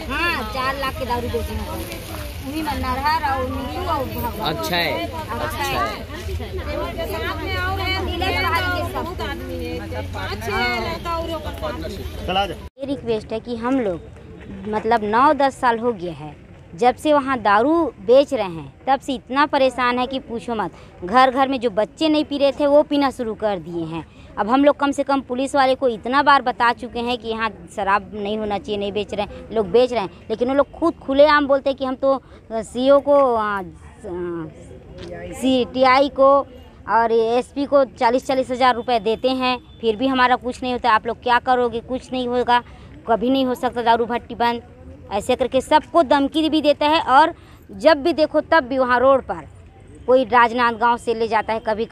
हाँ 4 लाख के दारू बेचने को उन्हीं में नरहर और नीतू और भगवती। अच्छा है, अच्छा है। ये रिक्वेस्ट है कि हम लोग मतलब 9-10 साल हो गया है जब से वहाँ दारू बेच रहे हैं, तब से इतना परेशान है कि पूछो मत। घर घर में जो बच्चे नहीं पी रहे थे वो पीना शुरू कर दिए हैं। अब हम लोग कम से कम पुलिस वाले को इतना बार बता चुके हैं कि यहाँ शराब नहीं होना चाहिए, नहीं बेच रहे हैं, लोग बेच रहे हैं, लेकिन वो लोग खुद खुलेआम बोलते हैं कि हम तो सीओ को CTI को और SP को 40-40 हज़ार रुपये देते हैं, फिर भी हमारा कुछ नहीं होता। आप लोग क्या करोगे? कुछ नहीं होगा, कभी नहीं हो सकता दारू भट्टी बंद। ऐसे करके सबको धमकी भी देता है और जब भी देखो तब भी वहाँ रोड पर कोई राजनांदगांव से ले जाता है, कभी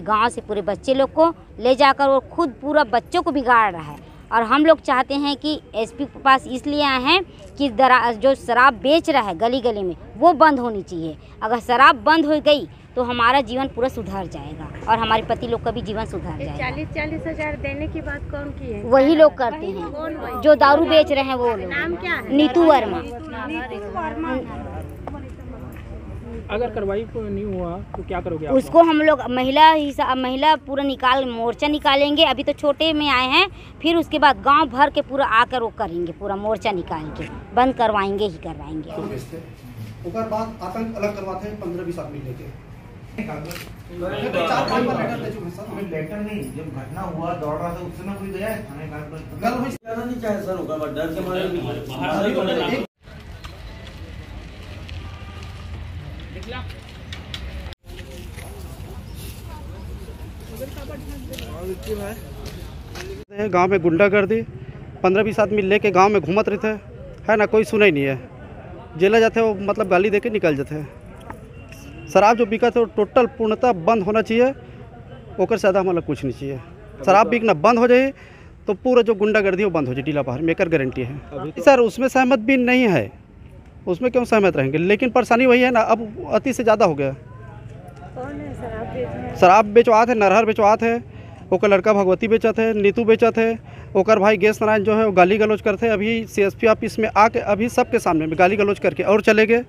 गांव से पूरे बच्चे लोग को ले जाकर वो खुद पूरा बच्चों को बिगाड़ रहा है। और हम लोग चाहते हैं कि SP के पास इसलिए आए हैं कि जो शराब बेच रहा है गली गली में वो बंद होनी चाहिए। अगर शराब बंद हो गई तो हमारा जीवन पूरा सुधर जाएगा और हमारे पति लोग का भी जीवन सुधर जाएगा। 40-40 हज़ार देने की बात कौन की है? वही लोग करते हैं जो दारू बेच रहे हैं वो लोग। नाम क्या है? नीतू वर्मा। अगर कार्रवाई नहीं हुआ तो क्या करोगे आप? उसको हम लोग महिला पूरा मोर्चा निकालेंगे। अभी तो छोटे में आए हैं, फिर उसके बाद गांव भर के पूरा आकर वो करेंगे, पूरा मोर्चा निकाल के बंद करवाएंगे ही करवाएंगे। उसके बाद आतंक अलग करवाते हैं 15-20 आदमी लेके। 4-5 लेटर नहीं, जब घटना हुआ दौड़ रहा था उस समय कोई गया है थाने गल हुई जाना नहीं चाहे सर, होगा डर के मारे गांव में गुंडागर्दी 15-20 आदमी लेके गांव में घूमत रहते है ना, कोई सुना ही नहीं है। जेला जाते हैं वो मतलब गाली देके निकल जाते हैं। शराब जो बिका थे वो टोटल पूर्णतः बंद होना चाहिए, ओकर से ज़्यादा मतलब कुछ नहीं चाहिए। शराब बिकना बंद हो जाए तो पूरा जो गुंडागर्दी वो बंद हो जाए डीला पहाड़ में, गारंटी है। सर उसमें सहमत भी नहीं है, उसमें क्यों सहमत रहेंगे, लेकिन परेशानी वही है ना, अब अति से ज़्यादा हो गया। कौन है शराब? शराब बेचवा थे, नरहर बेचवा थे, ओकर लड़का भगवती बेचा थे, नीतू बेचा थे, ओकर भाई गैस नारायण जो है वो गाली गलौज करते। अभी CSP ऑफिस में आके अभी सबके सामने में गाली गलौज करके और चले गए।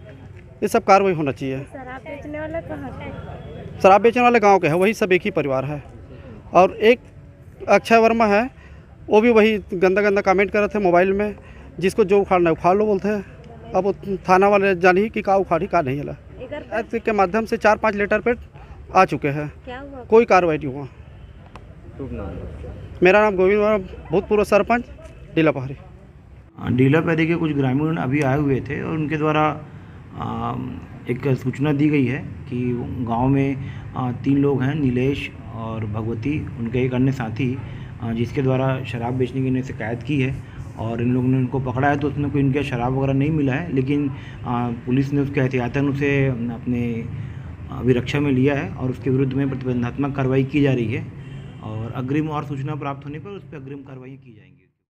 ये सब कार्रवाई होना चाहिए। शराब बेचने वाला कहाँ है? शराब बेचने वाले गांव के हैं, वही सब एक ही परिवार है। और एक अक्षय वर्मा है, वो भी वही गंदा कमेंट कर रहे थे मोबाइल में, जिसको जो उखाड़ना है उखाड़ लो बोलते हैं। अब थाना वाले जानी कि का उखाड़ी का नहीं हला के माध्यम से 4-5 लेटर पे आ चुके हैं, कोई कार्रवाई नहीं हुआ। मेरा नाम गोविंद वर्मा, भूतपूर्व सरपंच डीला पहाड़ी। डीला पहाड़ी के कुछ ग्रामीण अभी आए हुए थे और उनके द्वारा एक सूचना दी गई है कि गांव में 3 लोग हैं, नीलेश और भगवती, उनके एक अन्य साथी, जिसके द्वारा शराब बेचने की इन्हें शिकायत की है और इन लोगों ने उनको पकड़ा है। तो उसमें कोई इनके शराब वगैरह नहीं मिला है, लेकिन पुलिस ने उसके एहतियातन उसे अपने अभिरक्षा में लिया है और उसके विरुद्ध में प्रतिबंधात्मक कार्रवाई की जा रही है और अग्रिम और सूचना प्राप्त होने पर उस पर अग्रिम कार्रवाई की जाएंगी।